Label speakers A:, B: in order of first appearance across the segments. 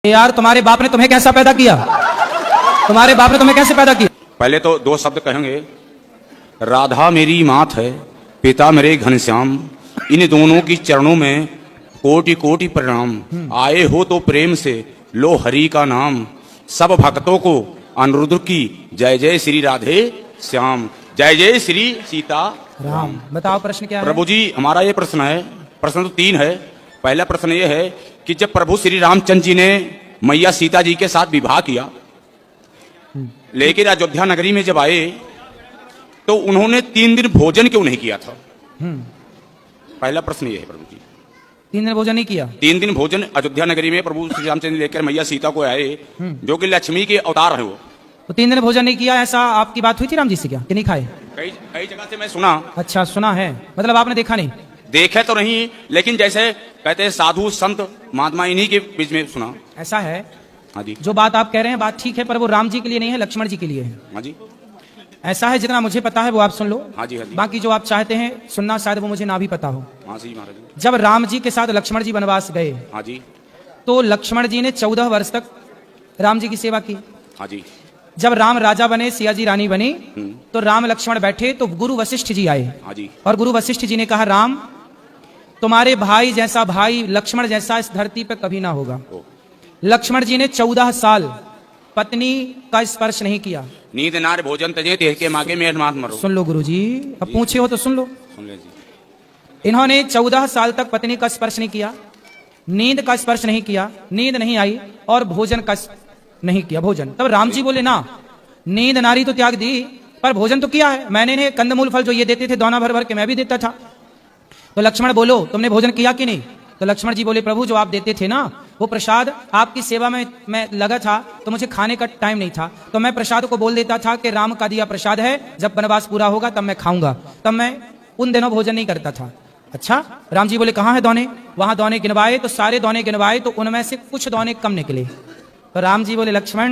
A: यार तुम्हारे बाप ने तुम्हें कैसा पैदा किया? तुम्हारे बाप ने तुम्हें कैसे पैदा किया?
B: पहले तो दो शब्द कहेंगे, राधा मेरी मात है, पिता मेरे घनश्याम, इन दोनों की चरणों में कोटि कोटि प्रणाम। आए हो तो प्रेम से लो हरि का नाम, सब भक्तों को अनुरुद्ध की जय जय श्री राधे श्याम, जय जय श्री सीता
A: राम। बताओ प्रश्न क्या है?
B: प्रभु जी हमारा ये प्रश्न है, प्रश्न तो तीन है। पहला प्रश्न ये है कि जब प्रभु श्री रामचंद्र जी ने मैया सीता जी के साथ विवाह किया, लेकिन अयोध्या नगरी में जब आए तो उन्होंने 3 दिन भोजन क्यों नहीं किया था? पहला प्रश्न ये है प्रभु जी।
A: 3 दिन भोजन नहीं किया?
B: 3 दिन भोजन अयोध्या नगरी में प्रभु श्री रामचंद्र लेकर मैया सीता को आए, जो कि लक्ष्मी के अवतार है वो।
A: तो 3 दिन भोजन नहीं किया, ऐसा आपकी बात हुई थी राम जी से क्या कि नहीं खाए?
B: कई जगह से मैं सुना।
A: अच्छा सुना है, मतलब आपने देखा नहीं?
B: देखे तो नहीं, लेकिन जैसे कहते हैं साधु संत महात्मा, इन्हीं के बीच में सुना।
A: ऐसा है?
B: हाँ जी।
A: जो बात आप कह रहे हैं बात ठीक है, पर वो राम जी के लिए नहीं है, लक्ष्मण जी के लिए है।
B: हाँ जी।
A: ऐसा है, जितना मुझे पता है वो आप सुन लो।
B: हाँ जी, हाँ जी।
A: बाकी जो आप चाहते हैं सुनना शायद वो मुझे ना भी पता हो।
B: हाँ जी महाराज।
A: जब राम जी के साथ लक्ष्मण जी वनवास गए,
B: हाँ जी।
A: तो लक्ष्मण जी ने 14 वर्ष तक राम जी की सेवा की।
B: हाँ जी।
A: जब राम राजा बने, सिया जी रानी बनी, तो राम लक्ष्मण बैठे तो गुरु वशिष्ठ जी आए।
B: हाँ जी।
A: और गुरु वशिष्ठ जी ने कहा, राम तुम्हारे भाई जैसा भाई लक्ष्मण जैसा इस धरती पर कभी ना होगा। लक्ष्मण जी ने 14 साल पत्नी का स्पर्श नहीं किया।
B: नींद नार भोजन तजे तेह के मागे में मात मरो।
A: सुन लो गुरु जी, अब पूछे हो तो सुन लो।
B: सुन ले जी।
A: इन्होंने 14 साल तक पत्नी का स्पर्श नहीं किया, नींद का स्पर्श नहीं किया, नींद नहीं आई, और भोजन का नहीं किया भोजन। तब राम जी बोले, ना नींद नारी तो त्याग दी, पर भोजन तो किया है मैंने। इन्हें कंदमूल फल जो ये देते थे दोना भर भर के मैं भी देता था। तो लक्ष्मण बोलो, तुमने भोजन किया कि नहीं? तो लक्ष्मण जी बोले, प्रभु जो आप देते थे ना वो प्रसाद, आपकी सेवा में मैं लगा था तो मुझे खाने का टाइम नहीं था, तो मैं प्रसाद को बोल देता था कि राम का दिया प्रसाद है, जब वनवास पूरा होगा तब मैं खाऊंगा। तब मैं उन दिनों भोजन नहीं करता था। अच्छा, राम जी बोले कहाँ है दौने? वहां दौने गिनवाए तो सारे दौने गिनवाए तो उनमें से कुछ दौने कम निकले। तो राम जी बोले, लक्ष्मण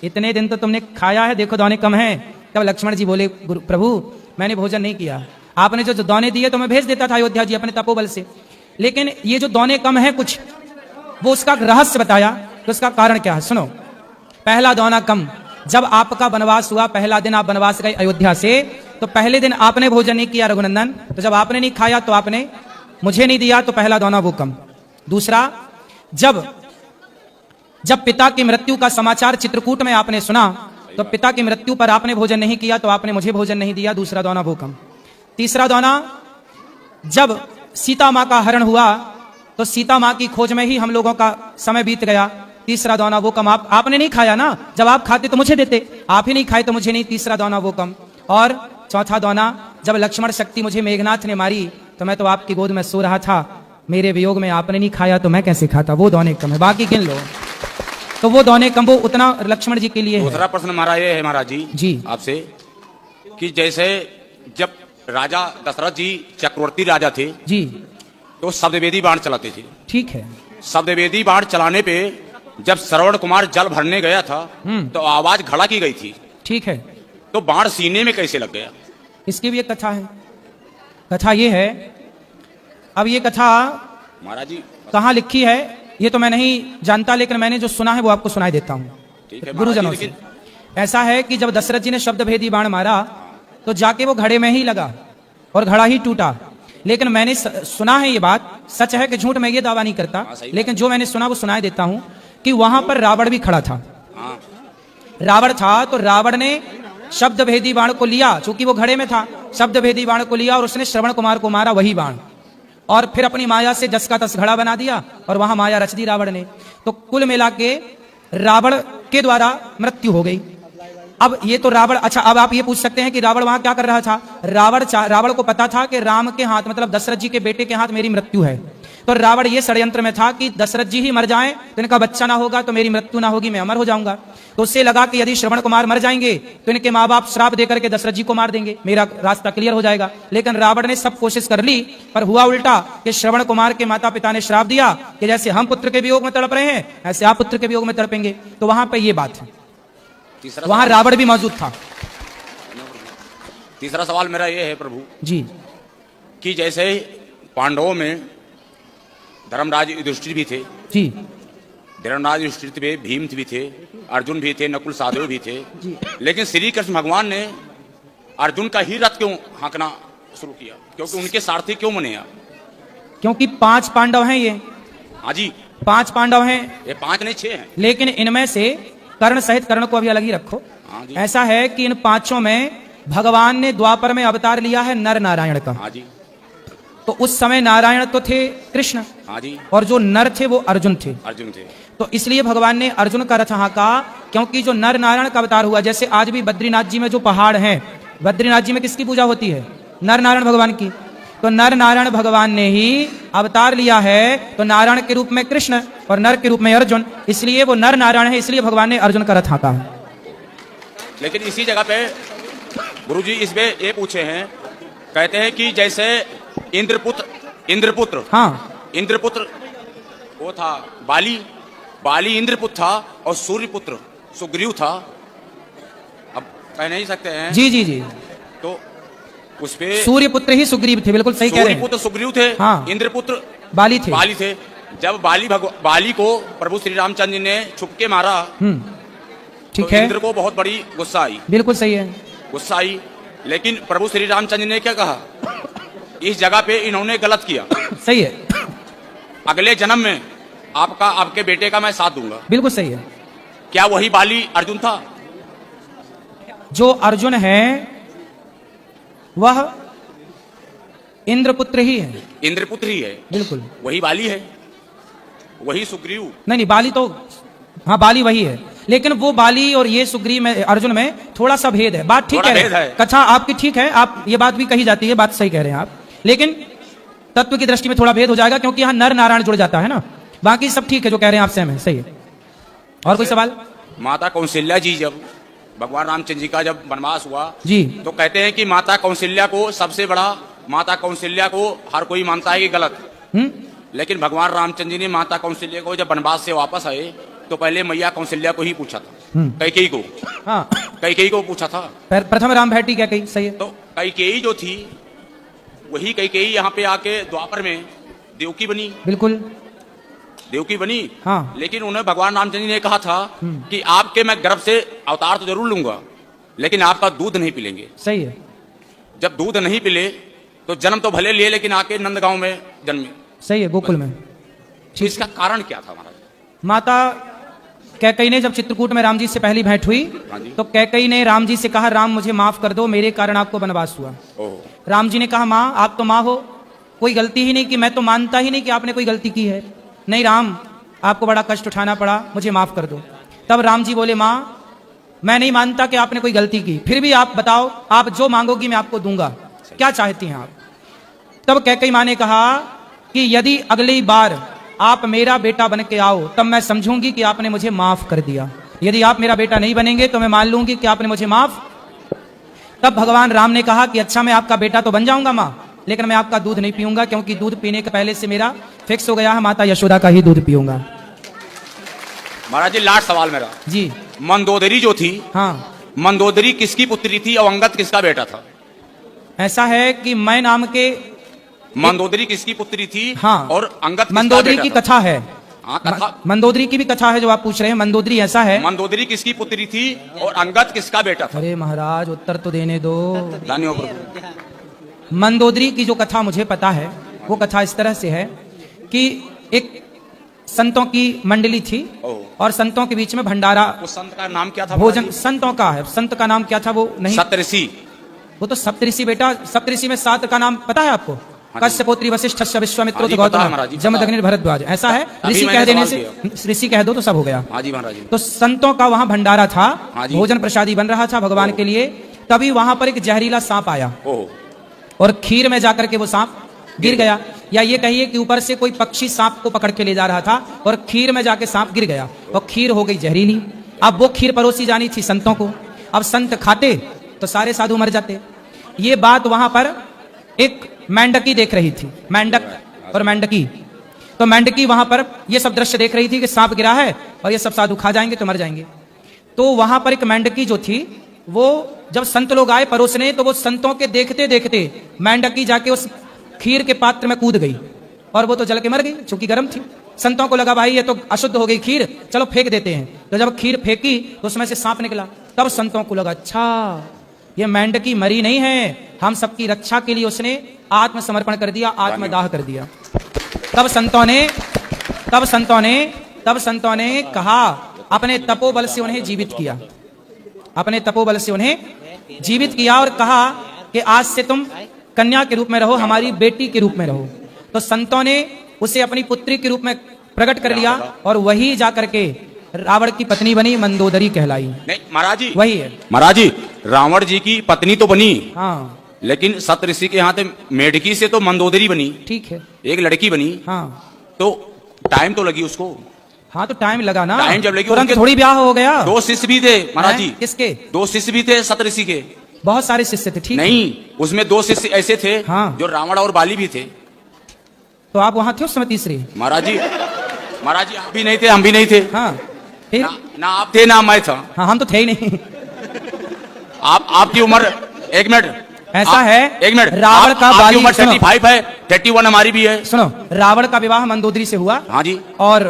A: इतने दिन तो तुमने खाया है, देखो दौने कम है। तब लक्ष्मण जी बोले, प्रभु मैंने भोजन नहीं किया, आपने जो दौने दिए तो मैं भेज देता था अयोध्या जी अपने तपोबल से, लेकिन ये जो दौने कम है कुछ, वो उसका रहस्य बताया। तो उसका कारण क्या है सुनो। पहला दौना कम, जब आपका वनवास हुआ, पहला दिन आप वनवास गए अयोध्या से, तो पहले दिन आपने भोजन नहीं किया रघुनंदन, तो जब आपने नहीं खाया तो आपने मुझे नहीं दिया, तो पहला दौना वो कम। दूसरा, जब पिता की मृत्यु का समाचार चित्रकूट में आपने सुना, तो पिता की मृत्यु पर आपने भोजन नहीं किया, तो आपने मुझे भोजन नहीं दिया, दूसरा दौना वो कम। तीसरा दौना, जब सीता मां का हरण हुआ तो सीता मां की खोज में ही हम लोगों का समय बीत गया, तीसरा दौना वो कम। आपने नहीं खाया ना, जब आप खाते तो मुझे देते, आप ही नहीं खाए तो मुझे नहीं, तीसरा दौना वो कम। और चौथा दौना, जब लक्ष्मण शक्ति मुझे मेघनाथ ने मारी तो मैं तो आपकी गोद में सो रहा था, मेरे वियोग में आपने नहीं खाया तो मैं कैसे खाता, वो दौने कम है। बाकी गिन लो, तो वो दौने कम, वो उतना लक्ष्मण जी के लिए है।
B: दूसरा प्रश्न हमारा ये है महाराज जी आपसे, कि जैसे जब राजा दशरथ जी चक्रवर्ती राजा थे
A: जी,
B: तो शब्दवेदी बाण चलाते थे।
A: ठीक है।
B: शब्दवेदी बाण चलाने पे जब श्रवण कुमार जल भरने गया था तो आवाज खड़ा की गई थी।
A: ठीक है।
B: तो बाण सीने में कैसे लग गया?
A: इसकी भी एक कथा है। कथा ये है, अब ये कथा
B: महाराज जी
A: कहाँ लिखी है ये तो मैं नहीं जानता, लेकिन मैंने जो सुना है वो आपको सुनाई देता हूँ गुरुजनों से। ऐसा है कि जब दशरथ जी ने शब्दभेदी बाण मारा तो जाके वो घड़े में ही लगा और घड़ा ही टूटा। लेकिन मैंने सुना है, ये बात सच है कि झूठ, मैं ये दावा नहीं करता, लेकिन जो मैंने सुना वो सुनाई देता हूं कि वहां पर रावण भी खड़ा था। रावण था तो रावण ने शब्द भेदी बाण को लिया, चूंकि वो घड़े में था, शब्द भेदी बाण को लिया और उसने श्रवण कुमार को मारा वही बाण, और फिर अपनी माया से जस का तस घड़ा बना दिया और वहां माया रच दी रावण ने। तो कुल मिला के रावण के द्वारा मृत्यु हो गई। अब ये तो रावण, अच्छा अब आप ये पूछ सकते हैं कि रावण वहां क्या कर रहा था? रावण को पता था कि राम के हाथ, मतलब दशरथ जी के बेटे के हाथ मेरी मृत्यु है, तो रावण ये षड्यंत्र में था कि दशरथ जी ही मर जाएं तो इनका बच्चा ना होगा तो मेरी मृत्यु ना होगी, मैं अमर हो जाऊंगा। तो उससे लगा कि यदि श्रवण कुमार मर जाएंगे तो इनके माँ बाप श्राप देकर के दशरथ जी को मार देंगे, मेरा रास्ता क्लियर हो जाएगा। लेकिन रावण ने सब कोशिश कर ली, पर हुआ उल्टा कि श्रवण कुमार के माता पिता ने श्राप दिया कि जैसे हम पुत्र के वियोग में तड़प रहे हैं ऐसे आप पुत्र के वियोग में तड़पेंगे। तो वहां पर यह बात है, वहां रावण भी मौजूद था।
B: तीसरा सवाल मेरा ये है प्रभु
A: जी,
B: कि जैसे पांडवों में धर्मराज युधिष्ठिर भी थे
A: जी,
B: धर्मराज युधिष्ठिर थे, भीम भी थे, अर्जुन भी थे, नकुल सहदेव भी थे।
A: जी।
B: लेकिन श्री कृष्ण भगवान ने अर्जुन का ही रथ क्यों हाँकना शुरू किया? क्योंकि उनके सारथी क्यों बने आप?
A: क्योंकि 5 पांडव हैं ये,
B: हाँ जी,
A: 5 पांडव हैं,
B: ये 5 नहीं 6 हैं।
A: लेकिन इनमें से कर्ण सहित, कर्ण को अभी अलग ही रखो।
B: हाँ जी,
A: ऐसा है कि इन 5 में भगवान ने द्वापर में अवतार लिया है नर नारायण का।
B: हाँ जी,
A: तो उस समय नारायण तो थे कृष्ण,
B: हाँ जी,
A: और जो नर थे वो अर्जुन थे।
B: अर्जुन थे।
A: तो इसलिए भगवान ने अर्जुन का रथ हाँका, क्योंकि जो नर नारायण का अवतार हुआ, जैसे आज भी बद्रीनाथ जी में जो पहाड़ हैं, बद्रीनाथ जी में किसकी पूजा होती है? नर नारायण भगवान की। तो नर नारायण भगवान ने ही अवतार लिया है, तो नारायण के रूप में कृष्ण और नर के रूप में अर्जुन, इसलिए वो नर नारायण है, इसलिए भगवान ने अर्जुन का रथ हाँका है।
B: लेकिन इसी जगह पे गुरुजी इसमें ये पूछे हैं, कहते हैं कि जैसे इंद्रपुत्र
A: हाँ,
B: इंद्रपुत्र वो था बाली इंद्रपुत्र था, और सूर्यपुत्र सुग्रीव था। अब कह नहीं सकते हैं।
A: जी जी जी,
B: तो उस पे
A: सूर्यपुत्र ही सुग्रीव थे, बिल्कुल सही कह रहे हैं।
B: सूर्यपुत्र सुग्रीव थे,
A: हाँ।
B: इंद्रपुत्र
A: बाली थे।
B: जब बाली को प्रभु श्री रामचंद्र जी ने छुप के मारा,
A: ठीक
B: तो
A: है,
B: इंद्र को बहुत बड़ी गुस्सा आई,
A: बिल्कुल सही है।
B: गुस्सा आई। लेकिन प्रभु श्री रामचंद्र ने क्या कहा? इस जगह पे इन्होंने गलत किया,
A: सही है,
B: अगले जन्म में आपके बेटे का मैं साथ दूंगा।
A: बिल्कुल सही है।
B: क्या वही बाली अर्जुन था?
A: जो अर्जुन है वह इंद्रपुत्र ही है,
B: इंद्रपुत्र ही है,
A: बिल्कुल।
B: वही बाली है, वही सुग्रीव।
A: नहीं, बाली तो, हाँ बाली वही है, लेकिन वो बाली और ये सुग्रीव में, अर्जुन में थोड़ा सा भेद है। बात ठीक
B: थोड़ा
A: है,
B: भेद है।
A: कथा आपकी ठीक है, आप ये बात भी कही जाती है, बात सही कह रहे हैं आप, लेकिन तत्व की दृष्टि में थोड़ा भेद हो जाएगा, क्योंकि यहाँ नर नारायण जुड़ जाता है ना। बाकी सब ठीक है, जो कह रहे हैं आप सहम है, सही है। और कोई सवाल?
B: माता कौशल्या जी जब भगवान रामचंद्र जी का जब वनवास हुआ
A: जी,
B: तो कहते हैं कि माता कौशल्या को सबसे बड़ा, माता कौशल्या को हर कोई मानता है कि गलत, लेकिन भगवान रामचंद्र जी ने माता कौशल्या को जब वनवास से वापस आए तो पहले मैया कौशल्या को ही पूछा था, कैकेयी को।
A: हाँ,
B: कैकेयी को पूछा था।
A: प्रथम राम भेटी क्या कही, सही है।
B: तो कैकेयी जो थी, वही कैकेयी यहाँ पे आके द्वापर में देवकी बनी,
A: बिल्कुल,
B: देवकी बनी।
A: हाँ।
B: लेकिन उन्हें भगवान रामचंद्र जी ने कहा था कि आपके मैं गर्भ से अवतार तो जरूर लूंगा, लेकिन आपका दूध नहीं पिलेंगे।
A: सही है,
B: जब दूध नहीं पिले तो जन्म तो भले लिए, लेकिन आके नंदगांव में जन्मे।
A: सही है, गोकुल में।
B: तो इसका कारण क्या था महाराज?
A: माता कैकेयी ने जब चित्रकूट में राम जी से पहली भेंट हुई,
B: हाँ जी।
A: तो कैकेयी ने राम जी से कहा, राम मुझे माफ कर दो, मेरे कारण आपको वनवास हुआ।
B: ओह।
A: राम जी ने कहा, माँ आप तो माँ हो, कोई गलती ही नहीं की, मैं तो मानता ही नहीं कि आपने कोई गलती की है। नहीं राम, आपको बड़ा कष्ट उठाना पड़ा, मुझे माफ कर दो। तब राम जी बोले, माँ मैं नहीं मानता कि आपने कोई गलती की, फिर भी आप बताओ, आप जो मांगोगी मैं आपको दूंगा, क्या चाहती हैं आप? तब कैकेयी माँ ने कहा कि यदि अगली बार आप मेरा बेटा बन के आओ, तब मैं समझूंगी कि आपने मुझे माफ कर दिया। यदि आप मेरा बेटा नहीं बनेंगे तो मैं मान लूंगी कि आपने मुझे माफ। तब भगवान राम ने कहा कि अच्छा, मैं आपका बेटा तो बन जाऊंगा माँ, लेकिन मैं आपका दूध नहीं पीऊंगा, क्योंकि दूध पीने के पहले से मेरा फिक्स हो गया है, माता यशोदा का ही दूध पीऊंगा।
B: महाराज जी लास्ट सवाल मेरा
A: जी,
B: मंदोदरी जो थी,
A: हाँ,
B: मंदोदरी किसकी पुत्री थी और अंगद किसका बेटा था?
A: ऐसा है कि मैं नाम के,
B: मंदोदरी किसकी पुत्री थी?
A: हाँ,
B: और अंगद किसका
A: मंदोदरी
B: बेटा
A: की
B: था?
A: कथा है।
B: हाँ, कथा।
A: मंदोदरी की भी कथा है जो आप पूछ रहे हैं। मंदोदरी ऐसा है,
B: मंदोदरी किसकी पुत्री थी और अंगद किसका बेटा था?
A: अरे महाराज उत्तर तो देने दो।
B: धन्यवाद।
A: मंदोदरी की जो कथा मुझे पता है, वो कथा इस तरह से है कि एक संतों की मंडली थी, और संतों के बीच में भंडारा,
B: उस संत का नाम क्या था?
A: भोजन, संतों का है, संत का नाम क्या था वो नहीं,
B: सप्तऋषि।
A: वो तो सप्तऋषि बेटा, सप्तऋषि में 7 का नाम पता है आपको? कश्यपोत्री वशिष्ठ विश्वामित्र गौतम जमदग्नि भरद्वाज, ऐसा है। ऋषि कह देने से, ऋषि कह दो तो सब हो गया।
B: हाँ जी महाराज जी।
A: तो संतों का वहां भंडारा था,
B: हाँ जी।
A: भोजन प्रसादी बन रहा था भगवान के लिए। तभी वहां पर एक जहरीला सांप आया,
B: ओह।
A: और खीर में जाकर के वो सांप गिर गया, या ये कहिए कि ऊपर से कोई पक्षी सांप को पकड़ के ले जा रहा था, और खीर में जाके सांप गिर गया, और खीर हो गई जहरीली। अब वो खीर परोसी जानी थी संतों को, अब संत खाते तो सारे साधु मर जाते। ये बात वहां पर एक मेंढकी देख रही थी, मेंढक और मेंढकी। तो मेंढकी वहां पर ये सब दृश्य देख रही थी कि सांप गिरा है और ये सब साधु खा जाएंगे तो मर जाएंगे। तो वहां पर एक मेंढकी जो थी, वो जब संत लोग आए परोसने, तो वो संतों के देखते देखते मेंढकी जाके उस खीर के पात्र में कूद गई, और वो तो जल के मर गई, चूंकि गर्म थी। संतों को लगा भाई ये तो अशुद्ध हो गई खीर, चलो फेंक देते हैं। तो जब खीर फेंकी तो उसमें से सांप निकला। तब संतों को लगा अच्छा ये मेंढकी मरी नहीं है, हम सबकी रक्षा के लिए उसने आत्मसमर्पण कर दिया, आत्मदाह कर दिया। तब संतों ने कहा, अपने तपोबल से उन्हें जीवित किया, अपने तपोबल से उन्हें जीवित किया और कहा कि आज से तुम कन्या के रूप में रहो, हमारी बेटी के रूप में रहो। तो संतों ने उसे अपनी पुत्री के रूप में प्रकट कर लिया और वही जाकर के रावण की पत्नी बनी, मंदोदरी कहलाई।
B: नहीं महाराज जी,
A: वही है
B: महाराज जी, रावण जी की पत्नी तो बनी,
A: हाँ
B: लेकिन सत ऋषि के यहाँ मेढकी से तो मंदोदरी बनी,
A: ठीक है,
B: एक लड़की बनी।
A: हाँ
B: तो टाइम तो लगी उसको।
A: हाँ तो टाइम लगा ना,
B: टाइम जब लगी,
A: तुरंत
B: उनके
A: थोड़ी ब्याह हो गया।
B: 2 शिष्य भी थे महाराज जी।
A: किसके?
B: 2 शिष्य भी थे सत ऋषि के।
A: बहुत सारे शिष्य थे, ठीक है।
B: नहीं, उसमें 2 शिष्य ऐसे थे
A: हाँ।
B: जो रावण और बाली भी थे।
A: तो आप वहां थे उस समय तीसरी?
B: महाराज जी आप भी नहीं थे, हम भी नहीं थे।
A: हाँ फिर
B: ना आप थे ना मैं था।
A: हाँ हम तो थे ही नहीं।
B: आपकी उम्र, एक मिनट,
A: ऐसा है,
B: एक मिनट,
A: रावण का
B: आपकी
A: बाली,
B: उम्र
A: सुनो।
B: 35 है, 31 हमारी भी है।
A: सुनो, रावण का विवाह मंदोदरी से हुआ।
B: हाँ जी।
A: और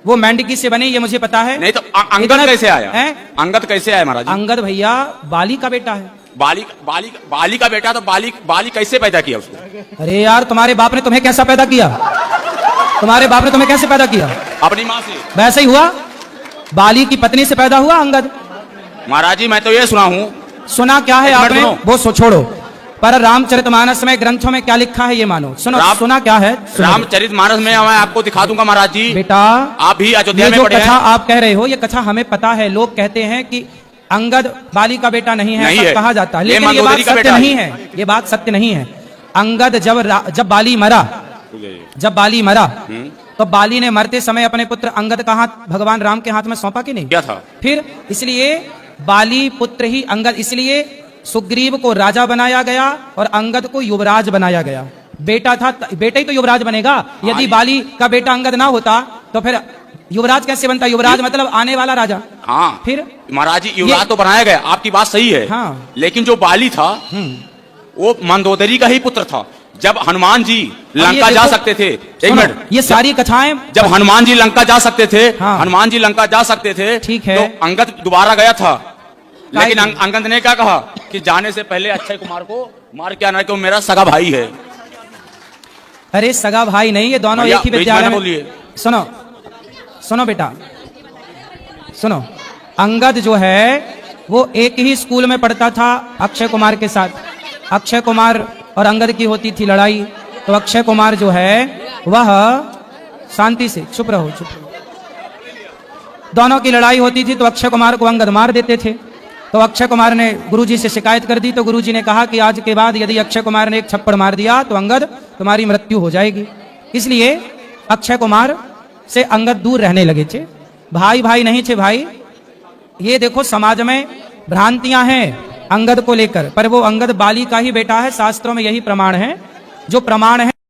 A: वो मेंढकी से बनी, ये मुझे पता है।
B: नहीं तो अंगद
A: इतना-
B: कैसे आया?
A: हैं?
B: अंगद कैसे आया महाराज जी?
A: अंगद भैया बाली का बेटा है।
B: बाली का बेटा, तो बाली कैसे पैदा किया उसको?
A: अरे यार तुम्हारे बाप ने तुम्हें कैसा पैदा किया? तुम्हारे बाप ने तुम्हें कैसे पैदा किया?
B: अपनी माँ से।
A: वैसे ही हुआ, बाली की पत्नी से पैदा हुआ अंगद।
B: महाराज जी मैं तो ये सुना हूँ।
A: सुना क्या है
B: एक मिनट
A: आपने?
B: सुनो।
A: वो छोड़ो, पर रामचरितमानस में ग्रंथों में क्या लिखा है ये मानो। सुनो, सुना क्या है? सुनो।
B: रामचरितमानस में मैं आपको दिखा दूंगा महाराज जी।
A: बेटा
B: आप भी अयोध्या
A: ये
B: में
A: जो
B: पढ़े
A: कथा
B: हैं।
A: आप कह रहे हो, ये कथा हमें पता है। लोग कहते हैं कि अंगद बाली का बेटा नहीं है,
B: नहीं
A: ऐसा
B: है।
A: कहा जाता है,
B: ये
A: लेकिन ये बात
B: मंदोदरी का
A: सत्य
B: बेटा
A: नहीं है। ये बात सत्य नहीं है। अंगद जब बाली मरा तो बाली ने मरते समय अपने पुत्र अंगद का हाथ भगवान राम के हाथ में सौंपा कि नहीं?
B: क्या था?
A: फिर इसलिए बाली पुत्र ही अंगद, इसलिए सुग्रीव को राजा बनाया गया और अंगद को युवराज बनाया गया। बेटा था, बेटा ही तो युवराज बनेगा। यदि बाली का बेटा अंगद ना होता तो फिर युवराज कैसे बनता? युवराज मतलब आने वाला राजा।
B: हाँ
A: फिर
B: महाराज जी युवराज तो बनाया गया, आपकी बात सही है।
A: हाँ।
B: लेकिन जो बाली था वो मंदोदरी का ही पुत्र था। जब हनुमान जी लंका जा सकते थे, एक मिनट,
A: ये सारी कथाएं,
B: जब हनुमान जी लंका जा सकते थे,
A: हाँ।
B: हनुमान जी लंका जा सकते थे,
A: ठीक है।
B: तो अंगद दोबारा गया था। लेकिन अंगद ने क्या कहा कि जाने से पहले अक्षय कुमार को मार के आना, क्यों मेरा सगा भाई है।
A: अरे सगा भाई नहीं, ये दोनों
B: भैया,
A: एक ही
B: बीच में
A: विद्यालय
B: ना
A: में।
B: बोलिए।
A: सुनो बेटा, सुनो। अंगद जो है वो एक ही स्कूल में पढ़ता था अक्षय कुमार के साथ। अक्षय कुमार और अंगद की होती थी लड़ाई, तो अक्षय कुमार जो है वह, शांति से चुप रहो, चुप रहो। दोनों की लड़ाई होती थी तो अक्षय कुमार को अंगद मार देते थे। तो अक्षय कुमार ने गुरुजी से शिकायत कर दी, तो गुरुजी ने कहा कि आज के बाद यदि अक्षय कुमार ने एक थप्पड़ मार दिया तो अंगद तुम्हारी मृत्यु हो जाएगी। इसलिए अक्षय कुमार से अंगद दूर रहने लगे थे। भाई भाई नहीं थे भाई। ये देखो समाज में भ्रांतियां हैं अंगद को लेकर, पर वो अंगद बाली का ही बेटा है। शास्त्रों में यही प्रमाण है, जो प्रमाण है।